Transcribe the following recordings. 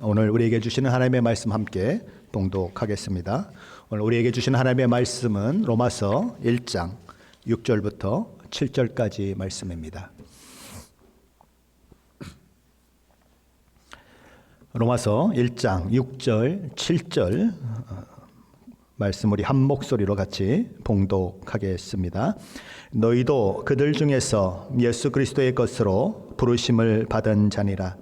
오늘 우리에게 주시는 하나님의 말씀 함께 봉독하겠습니다. 오늘 우리에게 주시는 하나님의 말씀은 로마서 1장 6절부터 7절까지 말씀입니다. 로마서 1장 6절, 7절 말씀 우리 한 목소리로 같이 봉독하겠습니다. 너희도 그들 중에서 예수 그리스도의 것으로 부르심을 받은 자니라.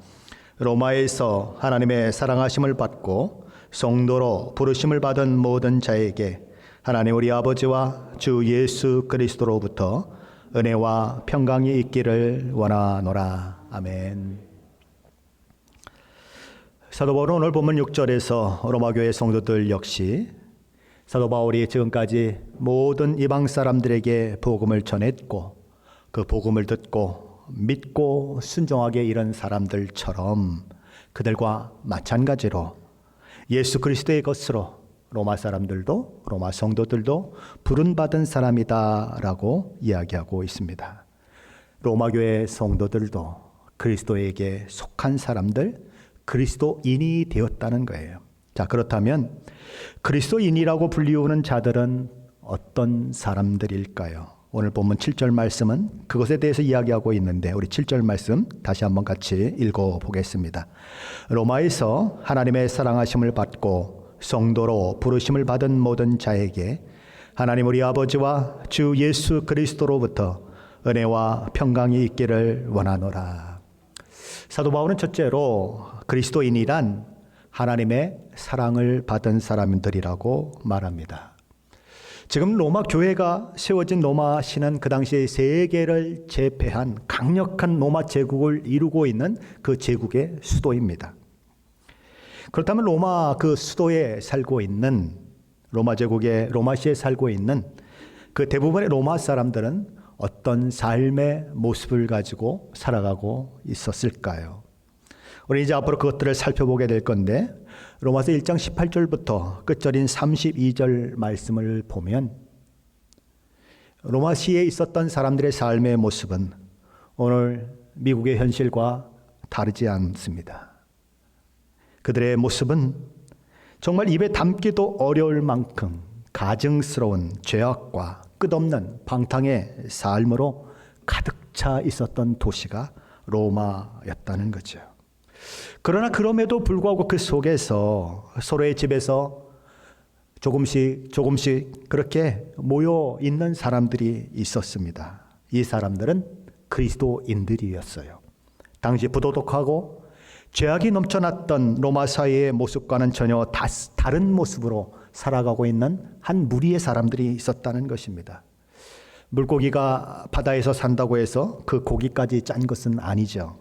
로마에서 하나님의 사랑하심을 받고 성도로 부르심을 받은 모든 자에게 하나님 우리 아버지와 주 예수 그리스도로부터 은혜와 평강이 있기를 원하노라. 아멘. 사도 바울은 오늘 본문 6절에서 로마교회 성도들 역시 사도 바울이 지금까지 모든 이방 사람들에게 복음을 전했고 그 복음을 듣고 믿고 순종하게 이른 사람들처럼 그들과 마찬가지로 예수 그리스도의 것으로 로마 사람들도 로마 성도들도 부름받은 사람이다라고 이야기하고 있습니다. 로마 교회 성도들도 그리스도에게 속한 사람들, 그리스도인이 되었다는 거예요. 자, 그렇다면 그리스도인이라고 불리우는 자들은 어떤 사람들일까요? 오늘 본문 7절 말씀은 그것에 대해서 이야기하고 있는데 우리 7절 말씀 다시 한번 같이 읽어보겠습니다. 로마에서 하나님의 사랑하심을 받고 성도로 부르심을 받은 모든 자에게 하나님 우리 아버지와 주 예수 그리스도로부터 은혜와 평강이 있기를 원하노라. 사도 바울은 첫째로 그리스도인이란 하나님의 사랑을 받은 사람들이라고 말합니다. 지금 로마 교회가 세워진 로마 시는 그 당시에 세계를 제패한 강력한 로마 제국을 이루고 있는 그 제국의 수도입니다. 그렇다면 로마 그 수도에 살고 있는 로마 제국의 로마시에 살고 있는 그 대부분의 로마 사람들은 어떤 삶의 모습을 가지고 살아가고 있었을까요? 우리 이제 앞으로 그것들을 살펴보게 될 건데 로마서 1장 18절부터 끝절인 32절 말씀을 보면 로마시에 있었던 사람들의 삶의 모습은 오늘 미국의 현실과 다르지 않습니다. 그들의 모습은 정말 입에 담기도 어려울 만큼 가증스러운 죄악과 끝없는 방탕의 삶으로 가득 차 있었던 도시가 로마였다는 거죠. 그러나 그럼에도 불구하고 그 속에서 서로의 집에서 조금씩 그렇게 모여 있는 사람들이 있었습니다. 이 사람들은 그리스도인들이었어요. 당시 부도덕하고 죄악이 넘쳐났던 로마 사회의 모습과는 전혀 다른 모습으로 살아가고 있는 한 무리의 사람들이 있었다는 것입니다. 물고기가 바다에서 산다고 해서 그 고기까지 짠 것은 아니죠.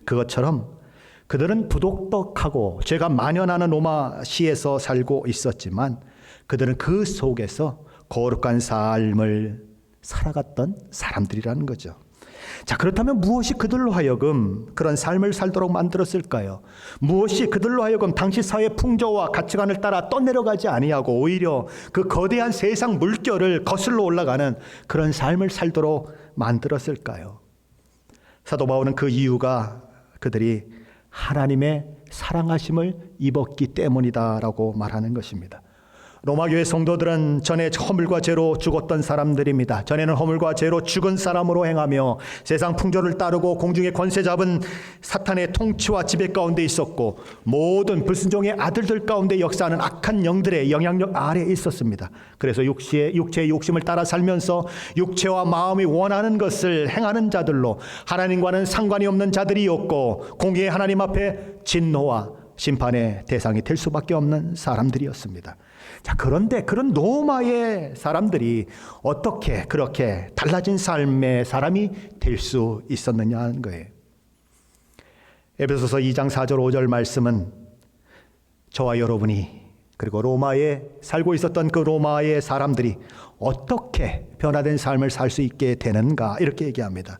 그것처럼 그들은 부독덕하고 죄가 만연하는 로마시에서 살고 있었지만 그들은 그 속에서 거룩한 삶을 살아갔던 사람들이라는 거죠. 자, 그렇다면 무엇이 그들로 하여금 그런 삶을 살도록 만들었을까요? 무엇이 그들로 하여금 당시 사회 풍조와 가치관을 따라 떠내려가지 아니하고 오히려 그 거대한 세상 물결을 거슬러 올라가는 그런 삶을 살도록 만들었을까요? 사도 바울은 그 이유가 그들이 하나님의 사랑하심을 입었기 때문이다라고 말하는 것입니다. 로마교회 성도들은 전에 허물과 죄로 죽었던 사람들입니다. 전에는 허물과 죄로 죽은 사람으로 행하며 세상 풍조를 따르고 공중의 권세 잡은 사탄의 통치와 지배 가운데 있었고 모든 불순종의 아들들 가운데 역사하는 악한 영들의 영향력 아래에 있었습니다. 그래서 육체의 욕심을 따라 살면서 육체와 마음이 원하는 것을 행하는 자들로 하나님과는 상관이 없는 자들이었고 공의의 하나님 앞에 진노와 심판의 대상이 될 수밖에 없는 사람들이었습니다. 자, 그런데 그런 로마의 사람들이 어떻게 그렇게 달라진 삶의 사람이 될 수 있었느냐 하는 거예요. 에베소서 2장 4절 5절 말씀은 저와 여러분이 그리고 로마에 살고 있었던 그 로마의 사람들이 어떻게 변화된 삶을 살 수 있게 되는가 이렇게 얘기합니다.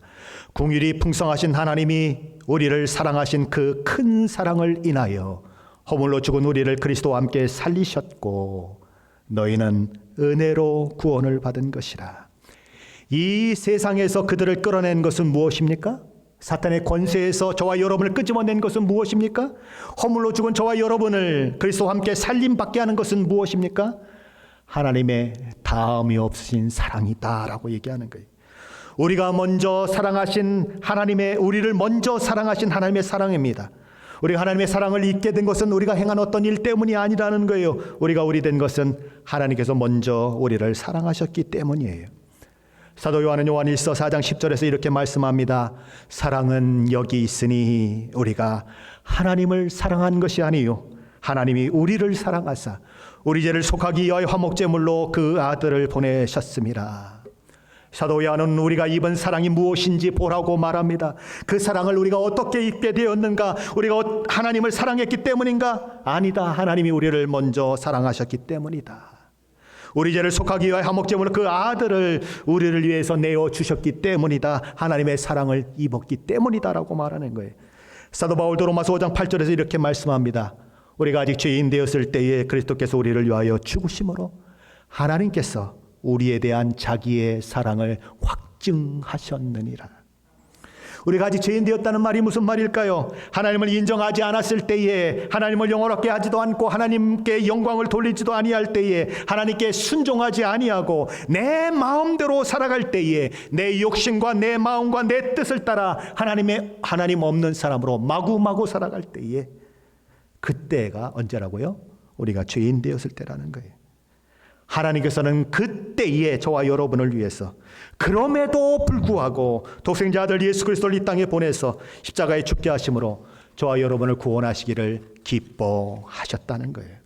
긍휼이 풍성하신 하나님이 우리를 사랑하신 그 큰 사랑을 인하여 허물로 죽은 우리를 그리스도와 함께 살리셨고 너희는 은혜로 구원을 받은 것이라. 이 세상에서 그들을 끌어낸 것은 무엇입니까? 사탄의 권세에서 저와 여러분을 끄집어낸 것은 무엇입니까? 허물로 죽은 저와 여러분을 그리스도와 함께 살림받게 하는 것은 무엇입니까? 하나님의 다음이 없으신 사랑이다라고 얘기하는 거예요. 우리가 먼저 사랑하신 하나님의, 우리를 먼저 사랑하신 하나님의 사랑입니다. 우리가 하나님의 사랑을 잊게 된 것은 우리가 행한 어떤 일 때문이 아니라는 거예요. 우리가 우리 된 것은 하나님께서 먼저 우리를 사랑하셨기 때문이에요. 사도 요한은 요한일서 4장 10절에서 이렇게 말씀합니다. 사랑은 여기 있으니 우리가 하나님을 사랑한 것이 아니요 하나님이 우리를 사랑하사 우리 죄를 속하기 위하여 화목제물로 그 아들을 보내셨습니다. 사도 요한은 우리가 입은 사랑이 무엇인지 보라고 말합니다. 그 사랑을 우리가 어떻게 입게 되었는가? 우리가 하나님을 사랑했기 때문인가? 아니다. 하나님이 우리를 먼저 사랑하셨기 때문이다. 우리 죄를 속하기 위하여 화목제물로 그 아들을 우리를 위해서 내어주셨기 때문이다. 하나님의 사랑을 입었기 때문이다라고 말하는 거예요. 사도 바울도 로마서 5장 8절에서 이렇게 말씀합니다. 우리가 아직 죄인 되었을 때에 그리스도께서 우리를 위하여 죽으심으로 하나님께서 우리에 대한 자기의 사랑을 확증하셨느니라. 우리가 아직 죄인 되었다는 말이 무슨 말일까요? 하나님을 인정하지 않았을 때에, 하나님을 영원롭게 하지도 않고 하나님께 영광을 돌리지도 아니할 때에, 하나님께 순종하지 아니하고 내 마음대로 살아갈 때에, 내 욕심과 내 마음과 내 뜻을 따라 하나님 없는 사람으로 마구마구 살아갈 때에, 그때가 언제라고요? 우리가 죄인 되었을 때라는 거예요. 하나님께서는 그때에 저와 여러분을 위해서 그럼에도 불구하고 독생자 아들 예수 그리스도를 이 땅에 보내서 십자가에 죽게 하심으로 저와 여러분을 구원하시기를 기뻐하셨다는 거예요.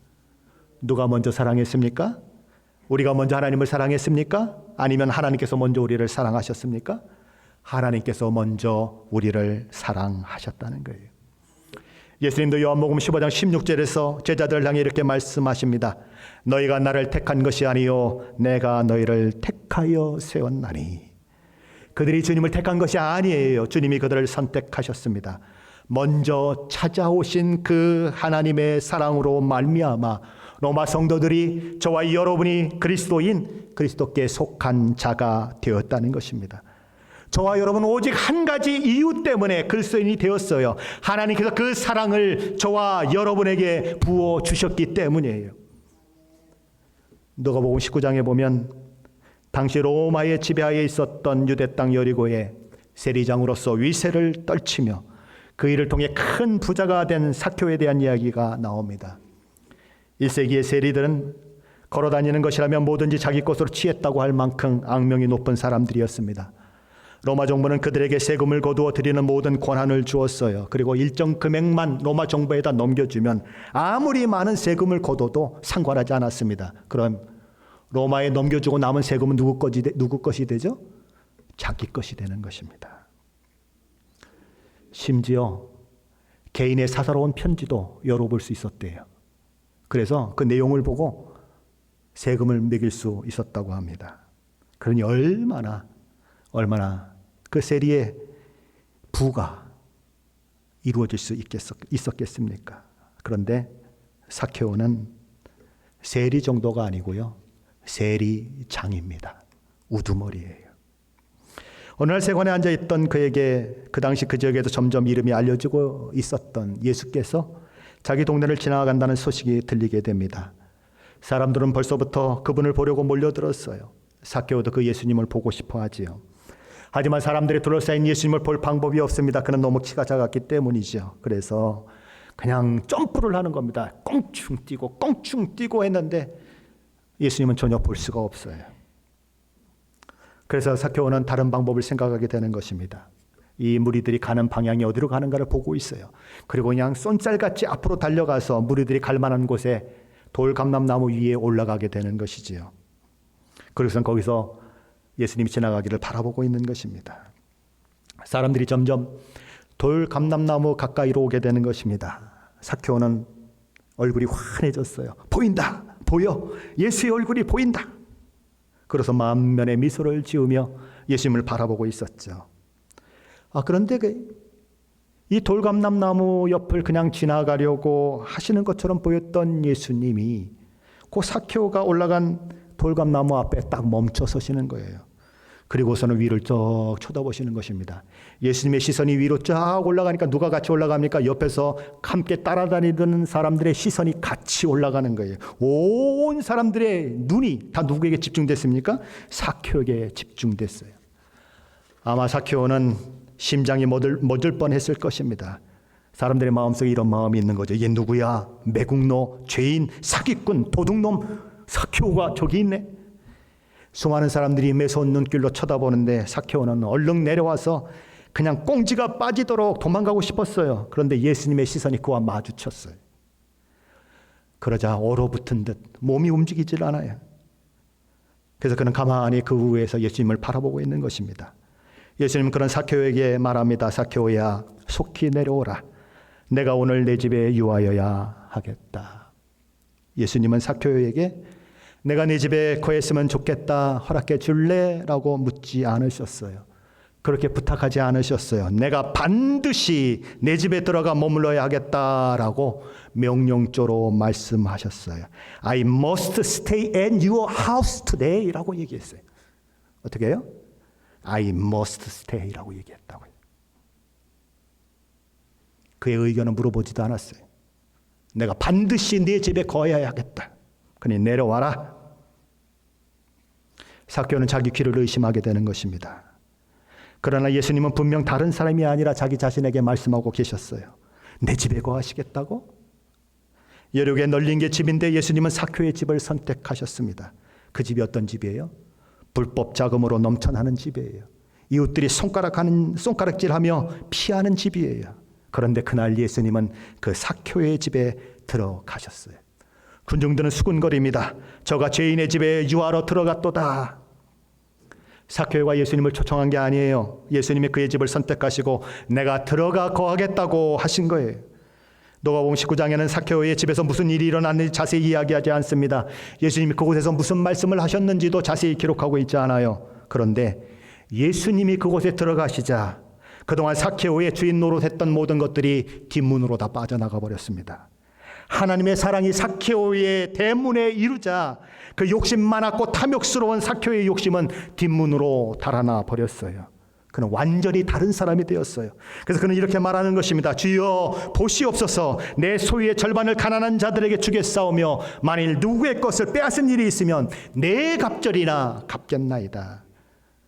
누가 먼저 사랑했습니까? 우리가 먼저 하나님을 사랑했습니까? 아니면 하나님께서 먼저 우리를 사랑하셨습니까? 하나님께서 먼저 우리를 사랑하셨다는 거예요. 예수님도 요한복음 15장 16절에서 제자들을 향해 이렇게 말씀하십니다. 너희가 나를 택한 것이 아니요 내가 너희를 택하여 세웠나니. 그들이 주님을 택한 것이 아니에요. 주님이 그들을 선택하셨습니다. 먼저 찾아오신 그 하나님의 사랑으로 말미암아 로마 성도들이 저와 여러분이 그리스도께 속한 자가 되었다는 것입니다. 저와 여러분 오직 한 가지 이유 때문에 그리스도인이 되었어요. 하나님께서 그 사랑을 저와 여러분에게 부어주셨기 때문이에요. 누가복음 19장에 보면 당시 로마의 지배하에 있었던 유대 땅 여리고에 세리장으로서 위세를 떨치며 그 일을 통해 큰 부자가 된 삭개오에 대한 이야기가 나옵니다. 1세기의 세리들은 걸어다니는 것이라면 뭐든지 자기 것으로 취했다고 할 만큼 악명이 높은 사람들이었습니다. 로마 정부는 그들에게 세금을 거두어 드리는 모든 권한을 주었어요. 그리고 일정 금액만 로마 정부에다 넘겨주면 아무리 많은 세금을 거둬도 상관하지 않았습니다. 그럼 로마에 넘겨주고 남은 세금은 누구 것이 되죠? 자기 것이 되는 것입니다. 심지어 개인의 사사로운 편지도 열어볼 수 있었대요. 그래서 그 내용을 보고 세금을 매길 수 있었다고 합니다. 그러니 얼마나 그 세리의 부가 이루어질 수 있었겠습니까? 그런데 삭개오는 세리 정도가 아니고요. 세리장입니다. 우두머리예요. 어느 날 세관에 앉아있던 그에게 그 당시 그 지역에도 점점 이름이 알려지고 있었던 예수께서 자기 동네를 지나간다는 소식이 들리게 됩니다. 사람들은 벌써부터 그분을 보려고 몰려들었어요. 삭개오도 그 예수님을 보고 싶어 하지요. 하지만 사람들이 둘러싸인 예수님을 볼 방법이 없습니다. 그는 너무 키가 작았기 때문이죠. 그래서 그냥 점프를 하는 겁니다. 꽁충 뛰고 했는데 예수님은 전혀 볼 수가 없어요. 그래서 삭개오는 다른 방법을 생각하게 되는 것입니다. 이 무리들이 가는 방향이 어디로 가는가를 보고 있어요. 그리고 그냥 쏜살같이 앞으로 달려가서 무리들이 갈 만한 곳에 돌감람나무 위에 올라가게 되는 것이지요. 그래서 거기서 예수님이 지나가기를 바라보고 있는 것입니다. 사람들이 점점 돌감람나무 가까이로 오게 되는 것입니다. 삭개오는 얼굴이 환해졌어요. 보인다! 보여! 예수의 얼굴이 보인다! 그래서 만면에 미소를 지으며 예수님을 바라보고 있었죠. 그런데 이 돌감람나무 옆을 그냥 지나가려고 하시는 것처럼 보였던 예수님이 그 삭개오가 올라간 돌감나무 앞에 딱 멈춰 서시는 거예요. 그리고서는 위를 쭉 쳐다보시는 것입니다. 예수님의 시선이 위로 쫙 올라가니까 누가 같이 올라갑니까? 옆에서 함께 따라다니던 사람들의 시선이 같이 올라가는 거예요. 온 사람들의 눈이 다 누구에게 집중됐습니까? 삭개오에게 집중됐어요. 아마 삭개오는 심장이 멎을 뻔했을 것입니다. 사람들의 마음속에 이런 마음이 있는 거죠. 얘 누구야? 매국노, 죄인, 사기꾼, 도둑놈 삭개오가 저기 있네. 수많은 사람들이 매서운 눈길로 쳐다보는데 삭개오는 얼른 내려와서 그냥 꽁지가 빠지도록 도망가고 싶었어요. 그런데 예수님의 시선이 그와 마주쳤어요. 그러자 얼어붙은 듯 몸이 움직이질 않아요. 그래서 그는 가만히 그 위에서 예수님을 바라보고 있는 것입니다. 예수님은 그런 삭개오에게 말합니다. 삭개오야, 속히 내려오라. 내가 오늘 내 집에 유하여야 하겠다. 예수님은 삭개오에게 내가 네 집에 거했으면 좋겠다, 허락해 줄래? 라고 묻지 않으셨어요. 그렇게 부탁하지 않으셨어요. 내가 반드시 내 집에 들어가 머물러야 하겠다라고 명령조로 말씀하셨어요. I must stay at your house today 라고 얘기했어요. 어떻게 해요? I must stay 라고 얘기했다고요. 그의 의견은 물어보지도 않았어요. 내가 반드시 네 집에 거해야 하겠다. 그러니 내려와라. 삭개오는 자기 귀를 의심하게 되는 것입니다. 그러나 예수님은 분명 다른 사람이 아니라 자기 자신에게 말씀하고 계셨어요. 내 집에 거하시겠다고? 여력에 널린 게 집인데 예수님은 삭개오의 집을 선택하셨습니다. 그 집이 어떤 집이에요? 불법 자금으로 넘쳐나는 집이에요. 이웃들이 손가락질하며 피하는 집이에요. 그런데 그날 예수님은 그 삭개오의 집에 들어가셨어요. 군중들은 수군거립니다. 저가 죄인의 집에 유하러 들어갔도다. 삭개오가 예수님을 초청한 게 아니에요. 예수님이 그의 집을 선택하시고 내가 들어가 거하겠다고 하신 거예요. 누가복음 19장에는 삭개오의 집에서 무슨 일이 일어났는지 자세히 이야기하지 않습니다. 예수님이 그곳에서 무슨 말씀을 하셨는지도 자세히 기록하고 있지 않아요. 그런데 예수님이 그곳에 들어가시자 그동안 삭개오의 주인 노릇했던 모든 것들이 뒷문으로 다 빠져나가 버렸습니다. 하나님의 사랑이 삭개오의 대문에 이르자 그 욕심 많았고 탐욕스러운 삭개오의 욕심은 뒷문으로 달아나 버렸어요. 그는 완전히 다른 사람이 되었어요. 그래서 그는 이렇게 말하는 것입니다. 주여 보시옵소서, 내 소유의 절반을 가난한 자들에게 주겠사오며 만일 누구의 것을 빼앗은 일이 있으면 내 갑절이나 갚겠나이다.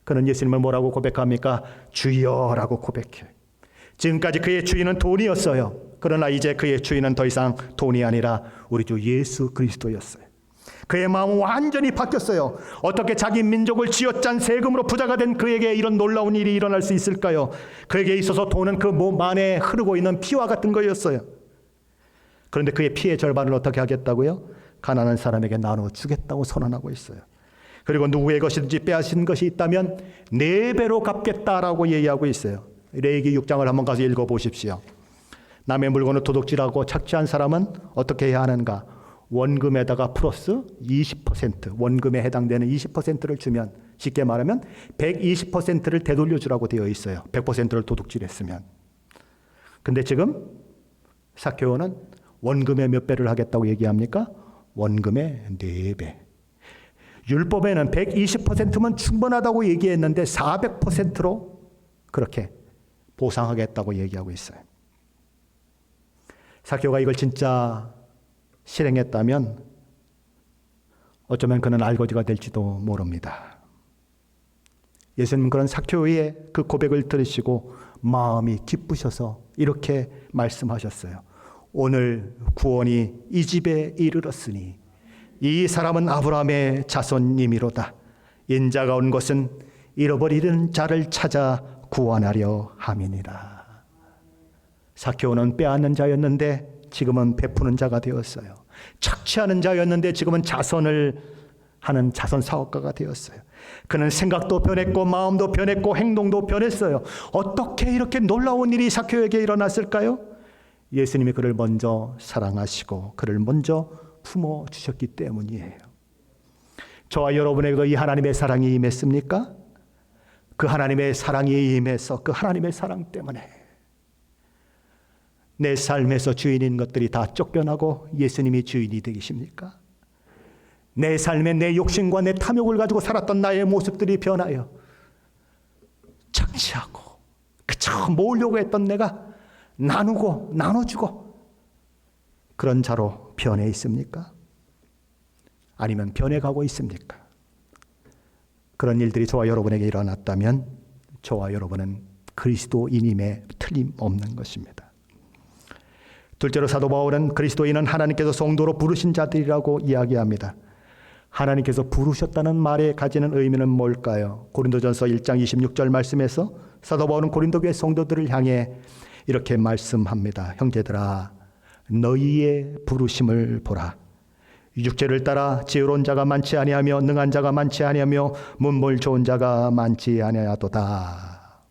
그는 예수님을 뭐라고 고백합니까? 주여라고 고백해요. 지금까지 그의 주인은 돈이었어요. 그러나 이제 그의 주인은 더 이상 돈이 아니라 우리 주 예수 그리스도였어요. 그의 마음은 완전히 바뀌었어요. 어떻게 자기 민족을 쥐어짠 세금으로 부자가 된 그에게 이런 놀라운 일이 일어날 수 있을까요? 그에게 있어서 돈은 그 몸 안에 흐르고 있는 피와 같은 거였어요. 그런데 그의 피의 절반을 어떻게 하겠다고요? 가난한 사람에게 나눠 주겠다고 선언하고 있어요. 그리고 누구의 것이든지 빼앗은 것이 있다면 4배로 갚겠다라고 얘기하고 있어요. 레위기 6장을 한번 가서 읽어보십시오. 남의 물건을 도둑질하고 착취한 사람은 어떻게 해야 하는가? 원금에다가 플러스 20%, 원금에 해당되는 20%를 주면, 쉽게 말하면 120%를 되돌려주라고 되어 있어요. 100%를 도둑질했으면. 근데 지금 삭개오는 원금의 몇 배를 하겠다고 얘기합니까? 원금의 4배. 율법에는 120%면 충분하다고 얘기했는데 400%로 그렇게 보상하겠다고 얘기하고 있어요. 삭개오가 이걸 진짜 실행했다면 어쩌면 그는 알거지가 될지도 모릅니다. 예수님은 그런 삭개오의 그 고백을 들으시고 마음이 기쁘셔서 이렇게 말씀하셨어요. 오늘 구원이 이 집에 이르렀으니 이 사람은 아브라함의 자손님이로다. 인자가 온 것은 잃어버리는 자를 찾아 구원하려 함이니라. 삭개오는 빼앗는 자였는데 지금은 베푸는 자가 되었어요. 착취하는 자였는데 지금은 자선을 하는 자선 사업가가 되었어요. 그는 생각도 변했고 마음도 변했고 행동도 변했어요. 어떻게 이렇게 놀라운 일이 삭개오에게 일어났을까요? 예수님이 그를 먼저 사랑하시고 그를 먼저 품어주셨기 때문이에요. 저와 여러분에게도 이 하나님의 사랑이 임했습니까? 그 하나님의 사랑이 임해서 그 하나님의 사랑 때문에 내 삶에서 주인인 것들이 다 쫓겨나고 예수님이 주인이 되십니까? 내 삶에 내 욕심과 내 탐욕을 가지고 살았던 나의 모습들이 변하여 방치하고 그저 모으려고 했던 내가 나누고 나눠주고 그런 자로 변해 있습니까? 아니면 변해가고 있습니까? 그런 일들이 저와 여러분에게 일어났다면 저와 여러분은 그리스도인임에 틀림없는 것입니다. 둘째로 사도 바울은 그리스도인은 하나님께서 성도로 부르신 자들이라고 이야기합니다. 하나님께서 부르셨다는 말에 가지는 의미는 뭘까요? 고린도전서 1장 26절 말씀에서 사도 바울은 고린도 교회 성도들을 향해 이렇게 말씀합니다. 형제들아, 너희의 부르심을 보라. 육체를 따라 지혜로운 자가 많지 아니하며 능한 자가 많지 아니하며 문벌 좋은 자가 많지 아니하도다.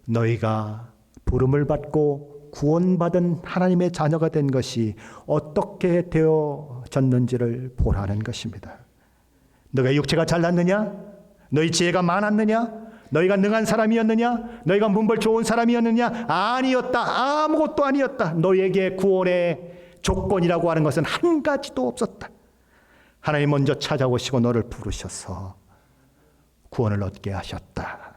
너희가 부름을 받고 구원받은 하나님의 자녀가 된 것이 어떻게 되어졌는지를 보라는 것입니다. 너가 육체가 잘났느냐? 너희 지혜가 많았느냐? 너희가 능한 사람이었느냐? 너희가 문벌 좋은 사람이었느냐? 아니었다. 아무것도 아니었다. 너희에게 구원의 조건이라고 하는 것은 한 가지도 없었다. 하나님 먼저 찾아오시고 너를 부르셔서 구원을 얻게 하셨다.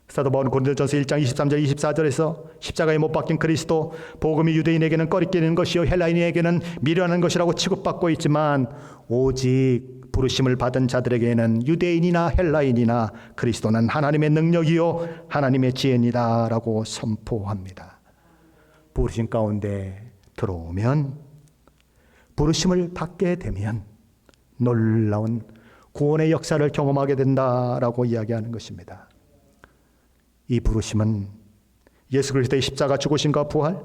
사도 바울은 고린도전서 1장 23절 24절에서 십자가에 못 박힌 그리스도, 복음이 유대인에게는 꺼리끼는 것이요 헬라인에게는 미련한 것이라고 취급받고 있지만 오직 부르심을 받은 자들에게는 유대인이나 헬라인이나 그리스도는 하나님의 능력이요 하나님의 지혜이다 라고 선포합니다. 부르심 가운데 들어오면, 부르심을 받게 되면 놀라운 구원의 역사를 경험하게 된다라고 이야기하는 것입니다. 이 부르심은 예수 그리스도의 십자가 죽으심과 부활,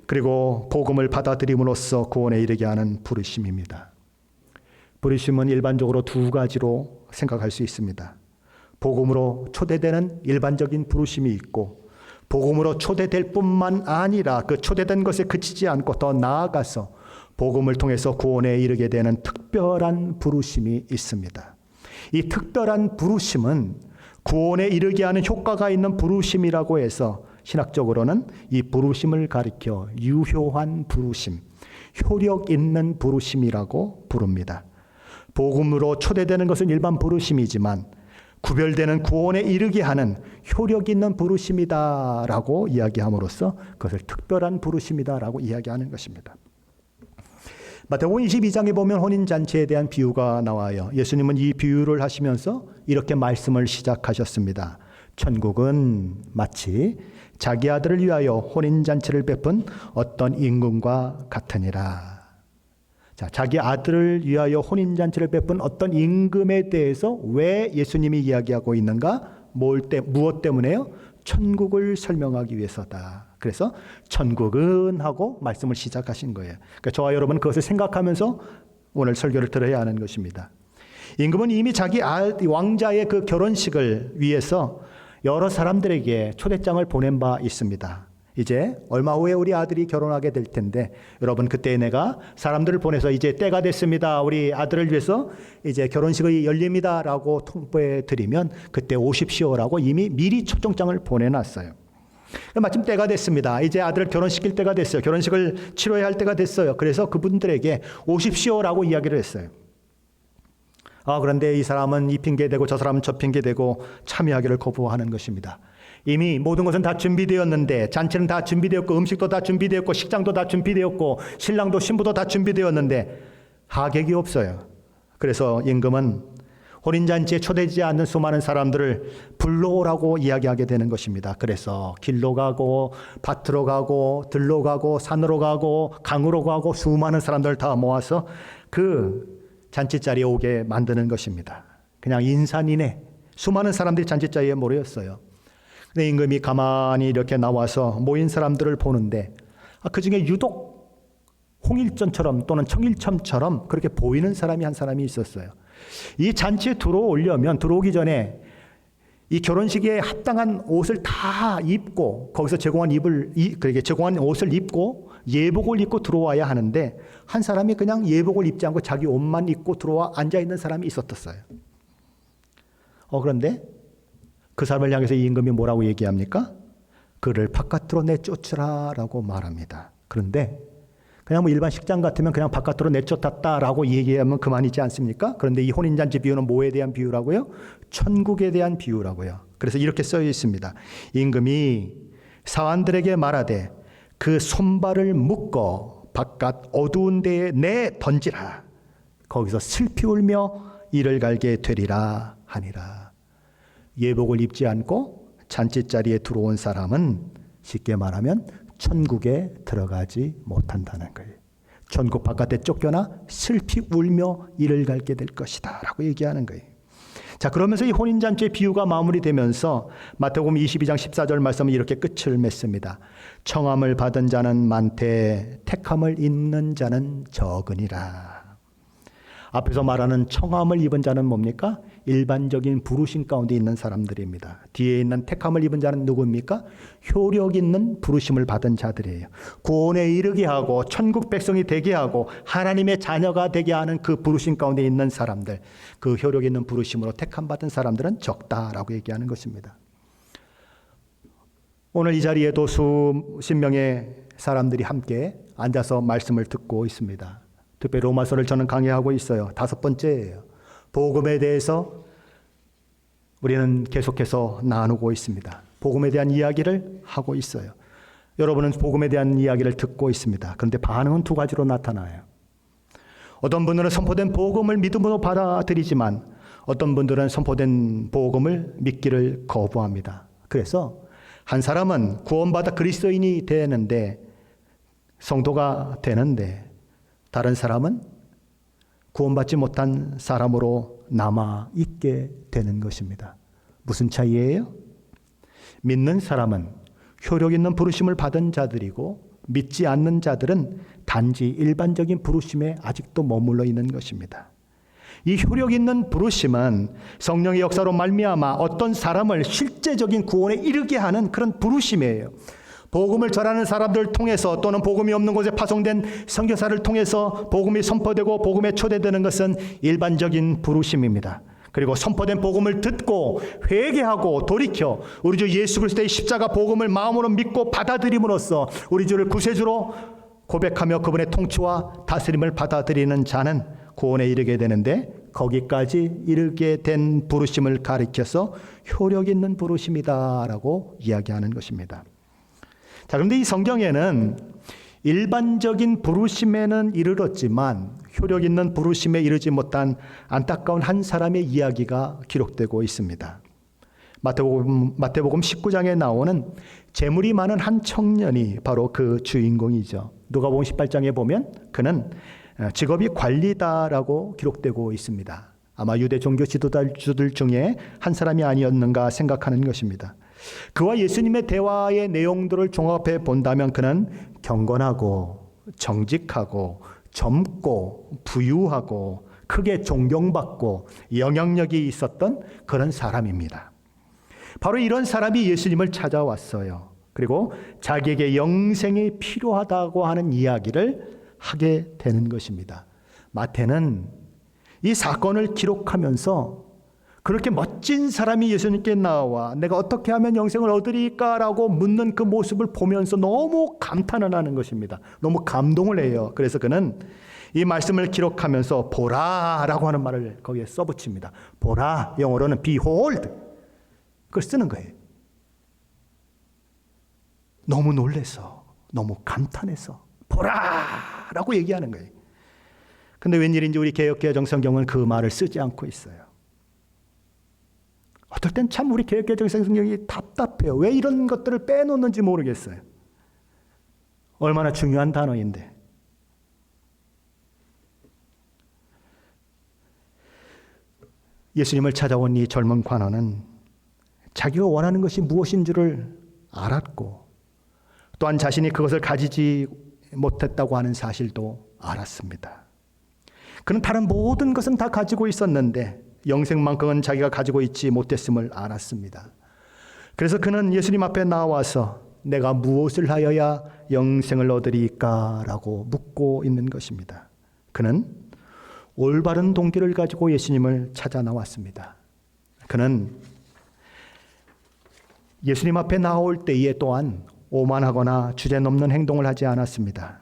그리고 복음을 받아들임으로써 구원에 이르게 하는 부르심입니다. 부르심은 일반적으로 두 가지로 생각할 수 있습니다. 복음으로 초대되는 일반적인 부르심이 있고, 복음으로 초대될 뿐만 아니라 그 초대된 것에 그치지 않고 더 나아가서 복음을 통해서 구원에 이르게 되는 특별한 부르심이 있습니다. 이 특별한 부르심은 구원에 이르게 하는 효과가 있는 부르심이라고 해서 신학적으로는 이 부르심을 가리켜 유효한 부르심, 효력 있는 부르심이라고 부릅니다. 복음으로 초대되는 것은 일반 부르심이지만 구별되는 구원에 이르게 하는 효력 있는 부르심이다라고 이야기함으로써 그것을 특별한 부르심이다라고 이야기하는 것입니다. 마태복음 22장에 보면 혼인잔치에 대한 비유가 나와요. 예수님은 이 비유를 하시면서 이렇게 말씀을 시작하셨습니다. 천국은 마치 자기 아들을 위하여 혼인잔치를 베푼 어떤 임금과 같으니라. 자, 자기 아들을 위하여 혼인잔치를 베푼 어떤 임금에 대해서 왜 예수님이 이야기하고 있는가? 무엇 때문에요? 천국을 설명하기 위해서다. 그래서 천국은 하고 말씀을 시작하신 거예요. 그러니까 저와 여러분은 그것을 생각하면서 오늘 설교를 들어야 하는 것입니다. 임금은 이미 자기 왕자의 그 결혼식을 위해서 여러 사람들에게 초대장을 보낸 바 있습니다. 이제 얼마 후에 우리 아들이 결혼하게 될 텐데 여러분 그때 내가 사람들을 보내서 이제 때가 됐습니다. 우리 아들을 위해서 이제 결혼식이 열립니다 라고 통보해 드리면 그때 오십시오라고 이미 미리 초청장을 보내놨어요. 마침 때가 됐습니다. 이제 아들을 결혼시킬 때가 됐어요. 결혼식을 치러야 할 때가 됐어요. 그래서 그분들에게 오십시오라고 이야기를 했어요. 그런데 이 사람은 이 핑계대고 저 사람은 저 핑계대고 참여하기를 거부하는 것입니다. 이미 모든 것은 다 준비되었는데, 잔치는 다 준비되었고 음식도 다 준비되었고 식장도 다 준비되었고 신랑도 신부도 다 준비되었는데 하객이 없어요. 그래서 임금은 혼인잔치에 초대되지 않는 수많은 사람들을 불러오라고 이야기하게 되는 것입니다. 그래서 길로 가고 밭으로 가고 들로 가고 산으로 가고 강으로 가고 수많은 사람들을 다 모아서 그 잔치 자리에 오게 만드는 것입니다. 그냥 인산이네 수많은 사람들이 잔치 자리에 모였어요. 근데 임금이 가만히 이렇게 나와서 모인 사람들을 보는데 그 중에 유독 홍일점처럼 또는 청일점처럼 그렇게 보이는 사람이 한 사람이 있었어요. 이 잔치에 들어오기 전에 이 결혼식에 합당한 옷을 다 입고 거기서 제공한 옷을 입고 예복을 입고 들어와야 하는데 한 사람이 그냥 예복을 입지 않고 자기 옷만 입고 들어와 앉아 있는 사람이 있었어요. 그런데 그 사람을 향해서 이 임금이 뭐라고 얘기합니까? 그를 바깥으로 내쫓으라라고 말합니다. 그런데 그냥 뭐 일반 식장 같으면 그냥 바깥으로 내쫓았다라고 얘기하면 그만이지 않습니까? 그런데 이 혼인잔치 비유는 뭐에 대한 비유라고요? 천국에 대한 비유라고요. 그래서 이렇게 써 있습니다. 임금이 사환들에게 말하되 그 손발을 묶어 바깥 어두운 데에 내 던지라. 거기서 슬피 울며 이를 갈게 되리라 하니라. 예복을 입지 않고 잔치자리에 들어온 사람은 쉽게 말하면 천국에 들어가지 못한다는 거예요. 천국 바깥에 쫓겨나 슬피 울며 이를 갈게 될 것이다 라고 얘기하는 거예요. 자, 그러면서 이 혼인잔치의 비유가 마무리되면서 마태복음 22장 14절 말씀은 이렇게 끝을 맺습니다. 청함을 받은 자는 많되 택함을 입는 자는 적으니라. 앞에서 말하는 청함을 입은 자는 뭡니까? 일반적인 부르심 가운데 있는 사람들입니다. 뒤에 있는 택함을 입은 자는 누구입니까? 효력 있는 부르심을 받은 자들이에요. 구원에 이르게 하고 천국 백성이 되게 하고 하나님의 자녀가 되게 하는 그 부르심 가운데 있는 사람들, 그 효력 있는 부르심으로 택함 받은 사람들은 적다라고 얘기하는 것입니다. 오늘 이 자리에도 수십 명의 사람들이 함께 앉아서 말씀을 듣고 있습니다. 특별히 로마서를 저는 강의하고 있어요. 5번째예요. 복음에 대해서 우리는 계속해서 나누고 있습니다. 복음에 대한 이야기를 하고 있어요. 여러분은 복음에 대한 이야기를 듣고 있습니다. 그런데 반응은 2가지로 나타나요. 어떤 분들은 선포된 복음을 믿음으로 받아들이지만 어떤 분들은 선포된 복음을 믿기를 거부합니다. 그래서 한 사람은 구원받아 그리스도인이 되는데, 성도가 되는데, 다른 사람은 구원받지 못한 사람으로 남아있게 되는 것입니다. 무슨 차이예요? 믿는 사람은 효력 있는 부르심을 받은 자들이고, 믿지 않는 자들은 단지 일반적인 부르심에 아직도 머물러 있는 것입니다. 이 효력 있는 부르심은 성령의 역사로 말미암아 어떤 사람을 실제적인 구원에 이르게 하는 그런 부르심이에요. 복음을 전하는 사람들을 통해서 또는 복음이 없는 곳에 파송된 선교사를 통해서 복음이 선포되고 복음에 초대되는 것은 일반적인 부르심입니다. 그리고 선포된 복음을 듣고 회개하고 돌이켜 우리 주 예수 그리스도의 십자가 복음을 마음으로 믿고 받아들임으로써 우리 주를 구세주로 고백하며 그분의 통치와 다스림을 받아들이는 자는 구원에 이르게 되는데, 거기까지 이르게 된 부르심을 가리켜서 효력 있는 부르심이다라고 이야기하는 것입니다. 자, 그런데 이 성경에는 일반적인 부르심에는 이르렀지만 효력 있는 부르심에 이르지 못한 안타까운 한 사람의 이야기가 기록되고 있습니다. 마태복음 19장에 나오는 재물이 많은 한 청년이 바로 그 주인공이죠. 누가복음 18장에 보면 그는 직업이 관리다라고 기록되고 있습니다. 아마 유대 종교 지도자들 중에 한 사람이 아니었는가 생각하는 것입니다. 그와 예수님의 대화의 내용들을 종합해 본다면 그는 경건하고 정직하고 젊고 부유하고 크게 존경받고 영향력이 있었던 그런 사람입니다. 바로 이런 사람이 예수님을 찾아왔어요. 그리고 자기에게 영생이 필요하다고 하는 이야기를 하게 되는 것입니다. 마태는 이 사건을 기록하면서 그렇게 멋진 사람이 예수님께 나와 내가 어떻게 하면 영생을 얻으리까라고 묻는 그 모습을 보면서 너무 감탄을 하는 것입니다. 너무 감동을 해요. 그래서 그는 이 말씀을 기록하면서 보라라고 하는 말을 거기에 써붙입니다. 보라, 영어로는 behold, 그걸 쓰는 거예요. 너무 놀라서, 너무 감탄해서 보라라고 얘기하는 거예요. 근데 웬일인지 우리 개역개정 성경은 그 말을 쓰지 않고 있어요. 어떨 땐 참 우리 개역개정 성경이 답답해요. 왜 이런 것들을 빼놓는지 모르겠어요. 얼마나 중요한 단어인데. 예수님을 찾아온 이 젊은 관원은 자기가 원하는 것이 무엇인 줄을 알았고 또한 자신이 그것을 가지지 못했다고 하는 사실도 알았습니다. 그는 다른 모든 것은 다 가지고 있었는데 영생만큼은 자기가 가지고 있지 못했음을 알았습니다. 그래서 그는 예수님 앞에 나와서 내가 무엇을 하여야 영생을 얻으리까? 라고 묻고 있는 것입니다. 그는 올바른 동기를 가지고 예수님을 찾아 나왔습니다. 그는 예수님 앞에 나올 때에 또한 오만하거나 주제넘는 행동을 하지 않았습니다.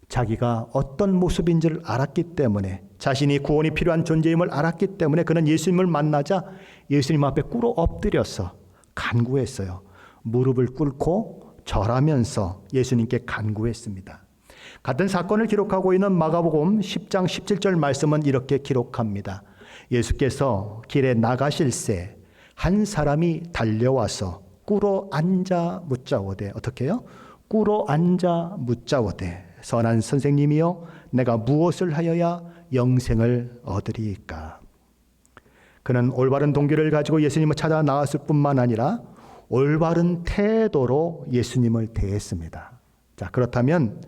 자기가 어떤 모습인지를 알았기 때문에, 자신이 구원이 필요한 존재임을 알았기 때문에 그는 예수님을 만나자 예수님 앞에 꿇어 엎드려서 간구했어요. 무릎을 꿇고 절하면서 예수님께 간구했습니다. 같은 사건을 기록하고 있는 마가복음 10장 17절 말씀은 이렇게 기록합니다. 예수께서 길에 나가실새 한 사람이 달려와서 꿇어 앉아 묻자오되, 어떻게 해요? 꿇어 앉아 묻자오되, 선한 선생님이여 내가 무엇을 하여야 영생을 얻으리이까? 그는 올바른 동기를 가지고 예수님을 찾아 나왔을 뿐만 아니라 올바른 태도로 예수님을 대했습니다. 자, 그렇다면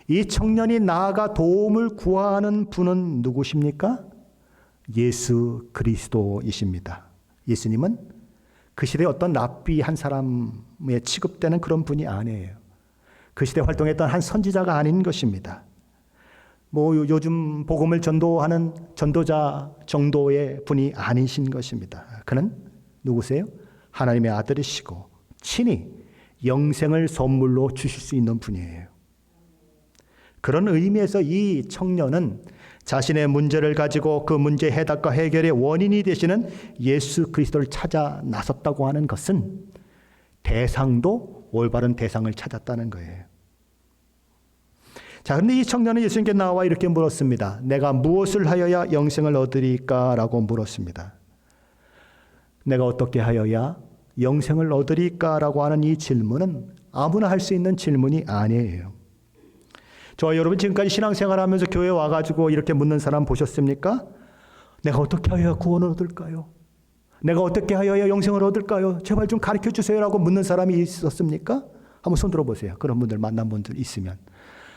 이 청년이 나아가 도움을 구하는 분은 누구십니까? 예수 그리스도이십니다. 예수님은 그 시대에 어떤 랍비 한 사람에 취급되는 그런 분이 아니에요. 그 시대에 활동했던 한 선지자가 아닌 것입니다. 요즘 복음을 전도하는 전도자 정도의 분이 아니신 것입니다. 그는 누구세요? 하나님의 아들이시고 친히 영생을 선물로 주실 수 있는 분이에요. 그런 의미에서 이 청년은 자신의 문제를 가지고 그 문제 해답과 해결의 원인이 되시는 예수 그리스도를 찾아 나섰다고 하는 것은 대상도 올바른 대상을 찾았다는 거예요. 자, 그런데 이 청년은 예수님께 나와 이렇게 물었습니다. 내가 무엇을 하여야 영생을 얻으리까? 라고 물었습니다. 내가 어떻게 하여야 영생을 얻으리까? 라고 하는 이 질문은 아무나 할 수 있는 질문이 아니에요. 저와 여러분 지금까지 신앙생활하면서 교회에 와가지고 이렇게 묻는 사람 보셨습니까? 내가 어떻게 하여야 구원을 얻을까요? 내가 어떻게 하여야 영생을 얻을까요? 제발 좀 가르쳐 주세요라고 묻는 사람이 있었습니까? 한번 손 들어보세요. 그런 분들 만난 분들 있으면.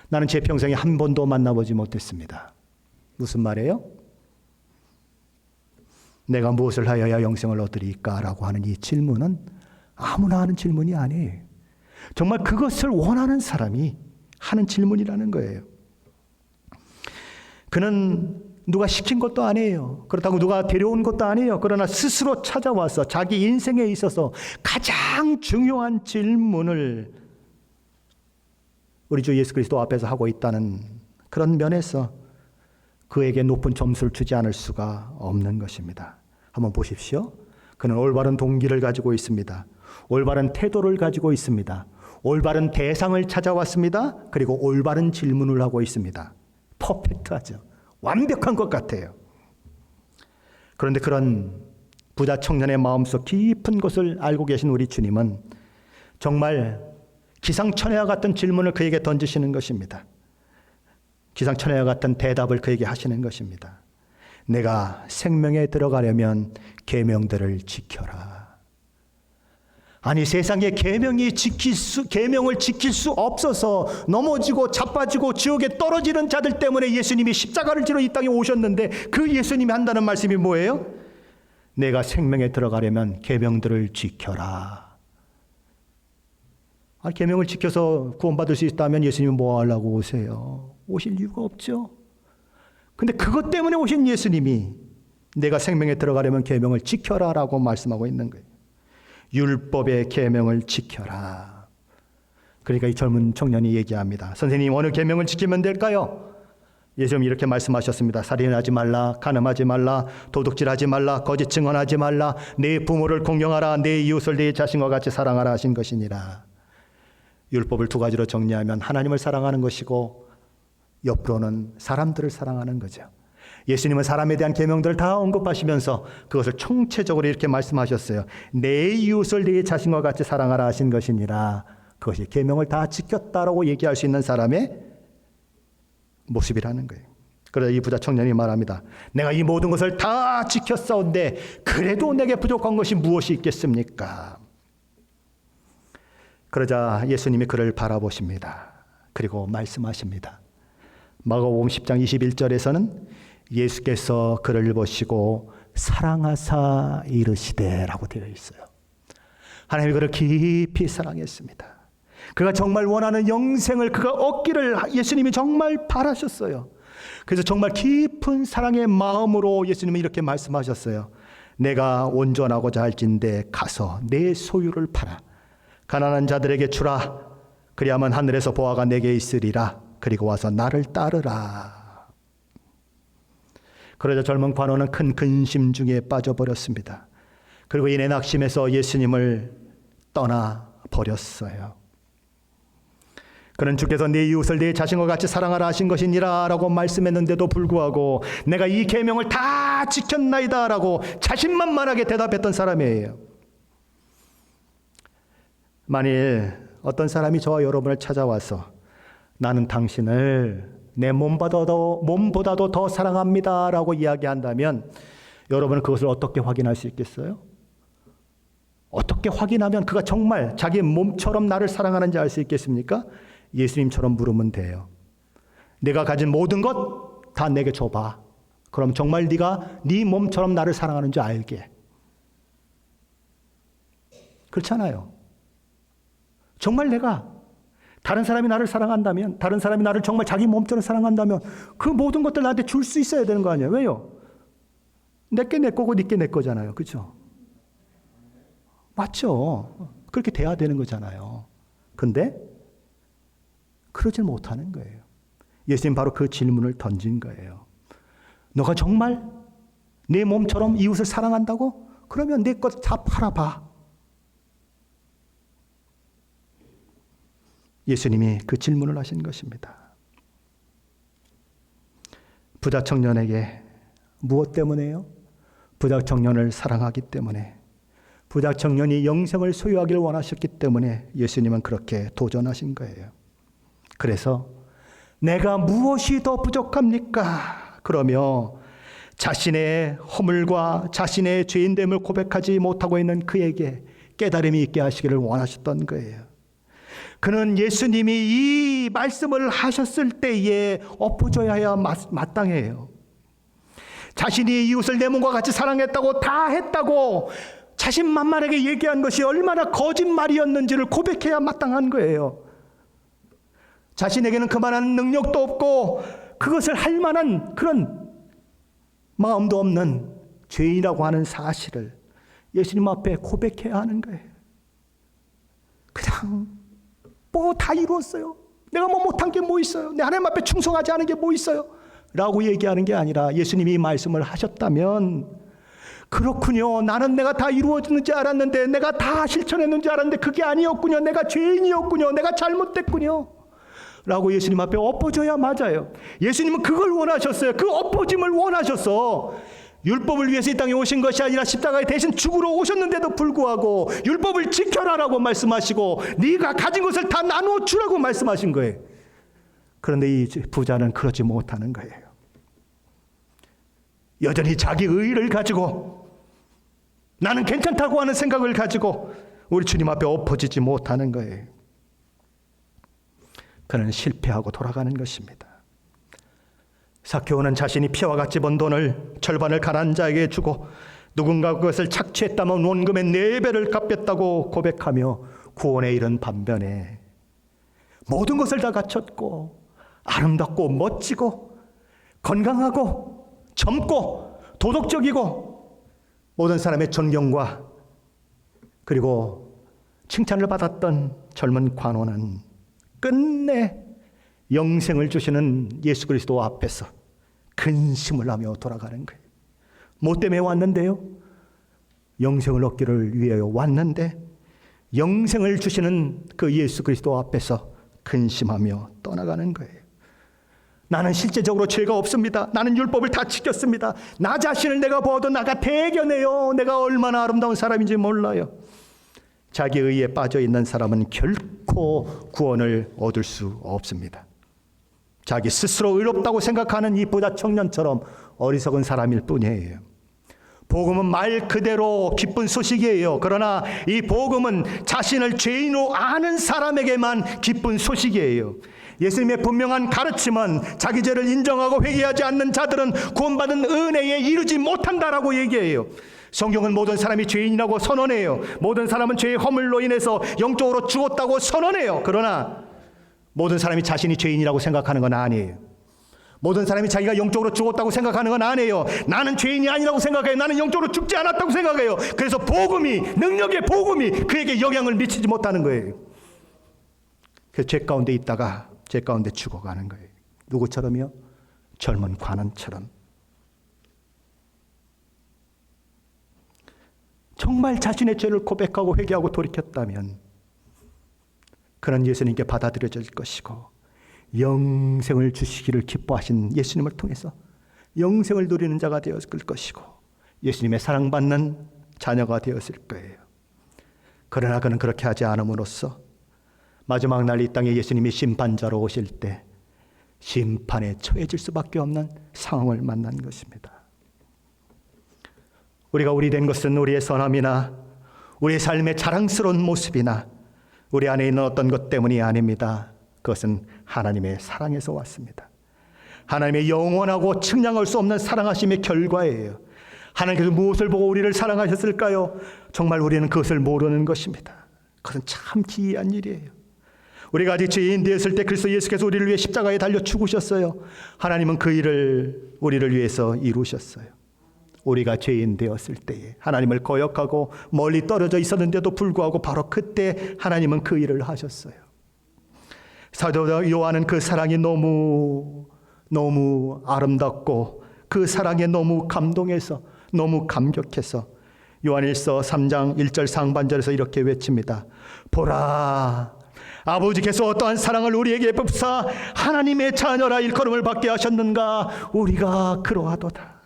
나는 제 평생에 한 번도 만나보지 못했습니다. 무슨 말이에요? 내가 무엇을 하여야 영생을 얻으리까? 라고 하는 이 질문은 아무나 하는 질문이 아니에요. 정말 그것을 원하는 사람이 하는 질문이라는 거예요. 그는 누가 시킨 것도 아니에요. 그렇다고 누가 데려온 것도 아니에요. 그러나 스스로 찾아와서 자기 인생에 있어서 가장 중요한 질문을 우리 주 예수 그리스도 앞에서 하고 있다는 그런 면에서 그에게 높은 점수를 주지 않을 수가 없는 것입니다. 한번 보십시오. 그는 올바른 동기를 가지고 있습니다. 올바른 태도를 가지고 있습니다. 올바른 대상을 찾아왔습니다. 그리고 올바른 질문을 하고 있습니다. 퍼펙트하죠. 완벽한 것 같아요. 그런데 그런 부자 청년의 마음속 깊은 것을 알고 계신 우리 주님은 정말 기상천외와 같은 질문을 그에게 던지시는 것입니다. 기상천외와 같은 대답을 그에게 하시는 것입니다. 내가 생명에 들어가려면 계명들을 지켜라. 아니, 세상에 계명을 지킬 수 없어서 넘어지고 자빠지고 지옥에 떨어지는 자들 때문에 예수님이 십자가를 지러 이 땅에 오셨는데 그 예수님이 한다는 말씀이 뭐예요? 내가 생명에 들어가려면 계명들을 지켜라. 아니, 계명을 지켜서 구원받을 수 있다면 예수님은 뭐 하려고 오세요? 오실 이유가 없죠. 근데 그것 때문에 오신 예수님이 내가 생명에 들어가려면 계명을 지켜라라고 말씀하고 있는 거예요. 율법의 계명을 지켜라. 그러니까 이 젊은 청년이 얘기합니다. 선생님, 어느 계명을 지키면 될까요? 예수님 이렇게 말씀하셨습니다. 살인하지 말라, 간음하지 말라, 도둑질하지 말라, 거짓 증언하지 말라, 내 부모를 공경하라, 내 이웃을 내 자신과 같이 사랑하라 하신 것이니라. 율법을 두 가지로 정리하면 하나님을 사랑하는 것이고 옆으로는 사람들을 사랑하는 거죠. 예수님은 사람에 대한 계명들을 다 언급하시면서 그것을 총체적으로 이렇게 말씀하셨어요. 내 이웃을 내 자신과 같이 사랑하라 하신 것이니라. 그것이 계명을 다 지켰다라고 얘기할 수 있는 사람의 모습이라는 거예요. 그래서 이 부자 청년이 말합니다. 내가 이 모든 것을 다 지켰사온데 그래도 내게 부족한 것이 무엇이 있겠습니까? 그러자 예수님이 그를 바라보십니다. 그리고 말씀하십니다. 마가복음 10장 21절에서는 예수께서 그를 보시고 사랑하사 이르시되라고 되어 있어요. 하나님이 그를 깊이 사랑했습니다. 그가 정말 원하는 영생을 그가 얻기를 예수님이 정말 바라셨어요. 그래서 정말 깊은 사랑의 마음으로 예수님은 이렇게 말씀하셨어요. 내가 온전하고자 할진대 가서 내 소유를 팔아 가난한 자들에게 주라. 그리하면 하늘에서 보화가 내게 있으리라. 그리고 와서 나를 따르라. 그러자 젊은 관원은 큰 근심 중에 빠져버렸습니다. 그리고 이내 낙심해서 예수님을 떠나버렸어요. 그는 주께서 네 이웃을 네 자신과 같이 사랑하라 하신 것이니라 라고 말씀했는데도 불구하고 내가 이 계명을 다 지켰나이다 라고 자신만만하게 대답했던 사람이에요. 만일 어떤 사람이 저와 여러분을 찾아와서 나는 당신을 내 몸보다도 더 사랑합니다 라고 이야기한다면 여러분은 그것을 어떻게 확인할 수 있겠어요? 어떻게 확인하면 그가 정말 자기 몸처럼 나를 사랑하는지 알 수 있겠습니까? 예수님처럼 물으면 돼요. 내가 가진 모든 것 다 내게 줘봐. 그럼 정말 네가 네 몸처럼 나를 사랑하는지 알게. 그렇잖아요. 정말 내가 다른 사람이 나를 사랑한다면, 다른 사람이 나를 정말 자기 몸처럼 사랑한다면 그 모든 것들 나한테 줄 수 있어야 되는 거 아니에요? 왜요? 내게 내 거고 네게 내 거잖아요. 그렇죠? 맞죠? 그렇게 돼야 되는 거잖아요. 근데 그러질 못하는 거예요. 예수님 바로 그 질문을 던진 거예요. 너가 정말 내 몸처럼 이웃을 사랑한다고? 그러면 내 것 다 팔아봐. 예수님이 그 질문을 하신 것입니다. 부자 청년에게 무엇 때문에요? 부자 청년을 사랑하기 때문에, 부자 청년이 영생을 소유하기를 원하셨기 때문에 예수님은 그렇게 도전하신 거예요. 그래서 내가 무엇이 더 부족합니까? 그러며 자신의 허물과 자신의 죄인됨을 고백하지 못하고 있는 그에게 깨달음이 있게 하시기를 원하셨던 거예요. 그는 예수님이 이 말씀을 하셨을 때에 엎어져야 마땅해요. 자신이 이웃을 내 몸과 같이 사랑했다고 다 했다고 자신만만하게 얘기한 것이 얼마나 거짓말이었는지를 고백해야 마땅한 거예요. 자신에게는 그만한 능력도 없고 그것을 할 만한 그런 마음도 없는 죄인이라고 하는 사실을 예수님 앞에 고백해야 하는 거예요. 그냥 뭐 다 이루었어요. 내가 뭐 못한 게 뭐 있어요. 내 하나님 앞에 충성하지 않은 게 뭐 있어요. 라고 얘기하는 게 아니라 예수님이 이 말씀을 하셨다면 그렇군요. 나는 내가 다 이루어졌는지 알았는데, 내가 다 실천했는지 알았는데 그게 아니었군요. 내가 죄인이었군요. 내가 잘못됐군요. 라고 예수님 앞에 엎어져야 맞아요. 예수님은 그걸 원하셨어요. 그 엎어짐을 원하셔서 율법을 위해서 이 땅에 오신 것이 아니라 십자가에 대신 죽으러 오셨는데도 불구하고 율법을 지켜라라고 말씀하시고 네가 가진 것을 다 나누어 주라고 말씀하신 거예요. 그런데 이 부자는 그러지 못하는 거예요. 여전히 자기 의의를 가지고 나는 괜찮다고 하는 생각을 가지고 우리 주님 앞에 엎어지지 못하는 거예요. 그는 실패하고 돌아가는 것입니다. 삭개오는 자신이 피와 같이 번 돈을 절반을 가난한 자에게 주고 누군가 그것을 착취했다면 원금의 4배를 갚겠다고 고백하며 구원에 이른 반면에 모든 것을 다 갖췄고 아름답고 멋지고 건강하고 젊고 도덕적이고 모든 사람의 존경과 그리고 칭찬을 받았던 젊은 관원은 끝내 영생을 주시는 예수 그리스도 앞에서 근심을 하며 돌아가는 거예요. 뭐 때문에 왔는데요? 영생을 얻기를 위하여 왔는데 영생을 주시는 그 예수 그리스도 앞에서 근심하며 떠나가는 거예요. 나는 실제적으로 죄가 없습니다. 나는 율법을 다 지켰습니다. 나 자신을 내가 보아도 나가 대견해요. 내가 얼마나 아름다운 사람인지 몰라요. 자기 의에 빠져 있는 사람은 결코 구원을 얻을 수 없습니다. 자기 스스로 의롭다고 생각하는 이 부자 청년처럼 어리석은 사람일 뿐이에요. 복음은 말 그대로 기쁜 소식이에요. 그러나 이 복음은 자신을 죄인으로 아는 사람에게만 기쁜 소식이에요. 예수님의 분명한 가르침은 자기 죄를 인정하고 회개하지 않는 자들은 구원받은 은혜에 이르지 못한다라고 얘기해요. 성경은 모든 사람이 죄인이라고 선언해요. 모든 사람은 죄의 허물로 인해서 영적으로 죽었다고 선언해요. 그러나 모든 사람이 자신이 죄인이라고 생각하는 건 아니에요. 모든 사람이 자기가 영적으로 죽었다고 생각하는 건 아니에요. 나는 죄인이 아니라고 생각해요. 나는 영적으로 죽지 않았다고 생각해요. 그래서 복음이, 능력의 복음이 그에게 영향을 미치지 못하는 거예요. 그 죄 가운데 있다가 죄 가운데 죽어가는 거예요. 누구처럼요? 젊은 관원처럼. 정말 자신의 죄를 고백하고 회개하고 돌이켰다면 그는 예수님께 받아들여질 것이고 영생을 주시기를 기뻐하신 예수님을 통해서 영생을 누리는 자가 되었을 것이고 예수님의 사랑받는 자녀가 되었을 거예요. 그러나 그는 그렇게 하지 않음으로써 마지막 날 이 땅에 예수님이 심판자로 오실 때 심판에 처해질 수밖에 없는 상황을 만난 것입니다. 우리가 우리 된 것은 우리의 선함이나 우리의 삶의 자랑스러운 모습이나 우리 안에 있는 어떤 것 때문이 아닙니다. 그것은 하나님의 사랑에서 왔습니다. 하나님의 영원하고 측량할 수 없는 사랑하심의 결과예요. 하나님께서 무엇을 보고 우리를 사랑하셨을까요? 정말 우리는 그것을 모르는 것입니다. 그것은 참 기이한 일이에요. 우리가 아직 죄인 되었을 때 그리스도 예수께서 우리를 위해 십자가에 달려 죽으셨어요. 하나님은 그 일을 우리를 위해서 이루셨어요. 우리가 죄인 되었을 때에 하나님을 거역하고 멀리 떨어져 있었는데도 불구하고 바로 그때 하나님은 그 일을 하셨어요. 사도 요한은 그 사랑이 너무 아름답고 그 사랑에 너무 감동해서 너무 감격해서 요한일서 3장 1절 상반절에서 이렇게 외칩니다. 보라, 아버지께서 어떠한 사랑을 우리에게 베푸사 하나님의 자녀라 일컬음을 받게 하셨는가. 우리가 그러하도다.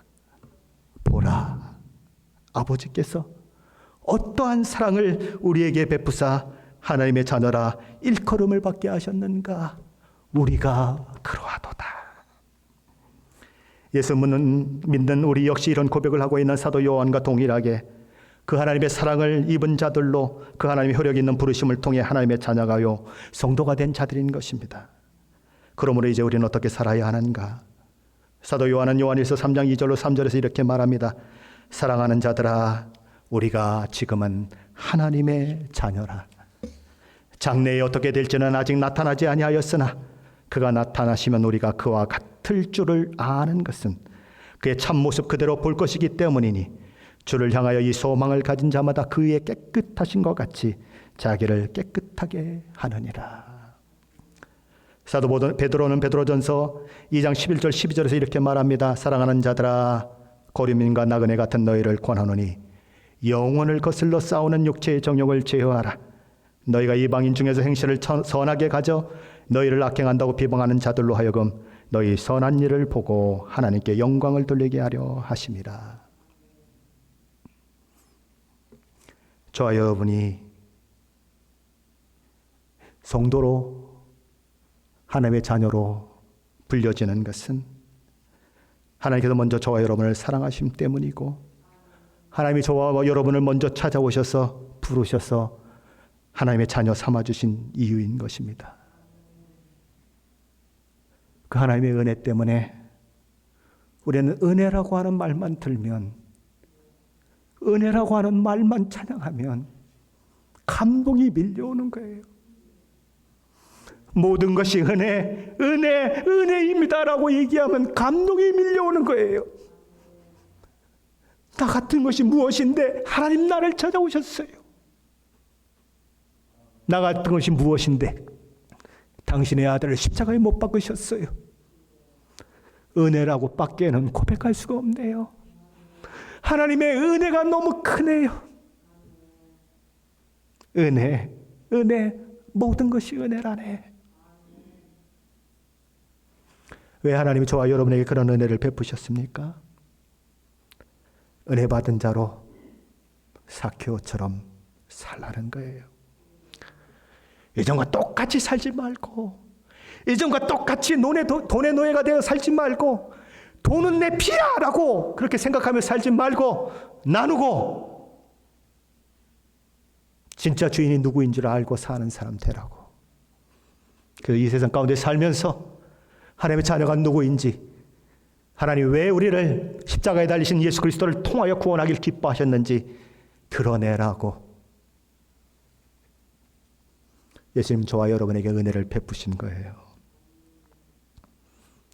보라, 아버지께서 어떠한 사랑을 우리에게 베푸사 하나님의 자녀라 일컬음을 받게 하셨는가. 우리가 그러하도다. 예수 믿는 우리 역시 이런 고백을 하고 있는 사도 요한과 동일하게 그 하나님의 사랑을 입은 자들로 그 하나님의 효력 있는 부르심을 통해 하나님의 자녀가요 성도가 된 자들인 것입니다. 그러므로 이제 우리는 어떻게 살아야 하는가? 사도 요한은 요한일서 3장 2절로 3절에서 이렇게 말합니다. 사랑하는 자들아, 우리가 지금은 하나님의 자녀라. 장래에 어떻게 될지는 아직 나타나지 아니하였으나 그가 나타나시면 우리가 그와 같을 줄을 아는 것은 그의 참모습 그대로 볼 것이기 때문이니 주를 향하여 이 소망을 가진 자마다 그의 깨끗하신 것 같이 자기를 깨끗하게 하느니라. 사도 베드로는 베드로전서 2장 11절 12절에서 이렇게 말합니다. 사랑하는 자들아, 고리민과 나그네 같은 너희를 권하노니 영혼을 거슬러 싸우는 육체의 정욕을 제어하라. 너희가 이방인 중에서 행실을 선하게 가져 너희를 악행한다고 비방하는 자들로 하여금 너희 선한 일을 보고 하나님께 영광을 돌리게 하려 하심이라. 저와 여러분이 성도로 하나님의 자녀로 불려지는 것은 하나님께서 먼저 저와 여러분을 사랑하심 때문이고 하나님이 저와 여러분을 먼저 찾아오셔서 부르셔서 하나님의 자녀 삼아주신 이유인 것입니다. 그 하나님의 은혜 때문에 우리는 은혜라고 하는 말만 들면, 은혜라고 하는 말만 찬양하면 감동이 밀려오는 거예요. 모든 것이 은혜입니다라고 얘기하면 감동이 밀려오는 거예요. 나 같은 것이 무엇인데 하나님 나를 찾아오셨어요. 나 같은 것이 무엇인데 당신의 아들을 십자가에 못 박으셨어요. 은혜라고 밖에는 고백할 수가 없네요. 하나님의 은혜가 너무 크네요. 은혜, 모든 것이 은혜라네. 왜 하나님이 저와 여러분에게 그런 은혜를 베푸셨습니까? 은혜 받은 자로 사케오처럼 살라는 거예요. 예전과 똑같이 살지 말고, 예전과 똑같이 돈의 노예가 되어 살지 말고, 돈은 내 피야! 라고 그렇게 생각하며 살지 말고, 나누고, 진짜 주인이 누구인 줄 알고 사는 사람 되라고. 그래서 이 세상 가운데 살면서 하나님의 자녀가 누구인지, 하나님 왜 우리를 십자가에 달리신 예수 그리스도를 통하여 구원하길 기뻐하셨는지 드러내라고 예수님 저와 여러분에게 은혜를 베푸신 거예요.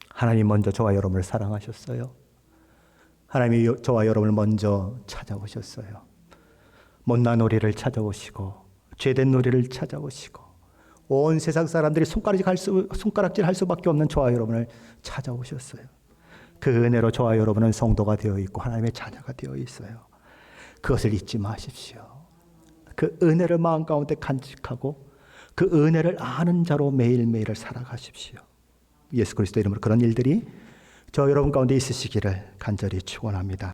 하나님 먼저 저와 여러분을 사랑하셨어요. 하나님이 저와 여러분을 먼저 찾아오셨어요. 못난 우리를 찾아오시고 죄된 우리를 찾아오시고 온 세상 사람들이 손가락질 할 수밖에 없는 저와 여러분을 찾아오셨어요. 그 은혜로 저와 여러분은 성도가 되어 있고 하나님의 자녀가 되어 있어요. 그것을 잊지 마십시오. 그 은혜를 마음 가운데 간직하고 그 은혜를 아는 자로 매일매일을 살아가십시오. 예수 그리스도 이름으로 그런 일들이 저 여러분 가운데 있으시기를 간절히 축원합니다.